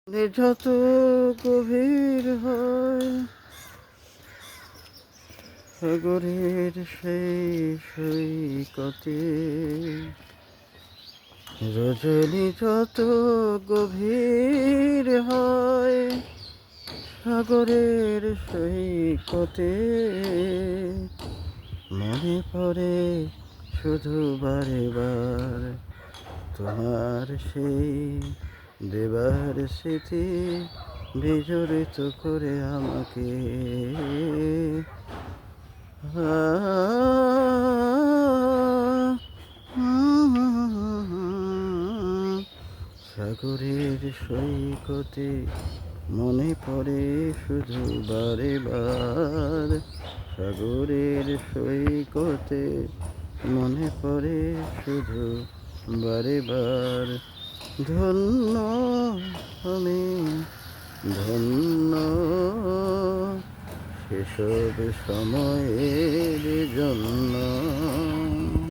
যত গভীর হয় সাগরের সেই সৈকতে, রজনী যত গভীর হয় সাগরের সৈকতে, মনে পড়ে শুধু বারে বার তোমার সেই দেবার স্মৃতি বিজড়িত করে আমাকে। সাগরের সৈকতে মনে পড়ে শুধু বারে বার, সাগরের সৈকতে মনে পড়ে শুধু বারে বার। ধন্য আমি ধন্য সেসব সময়ের জন্য।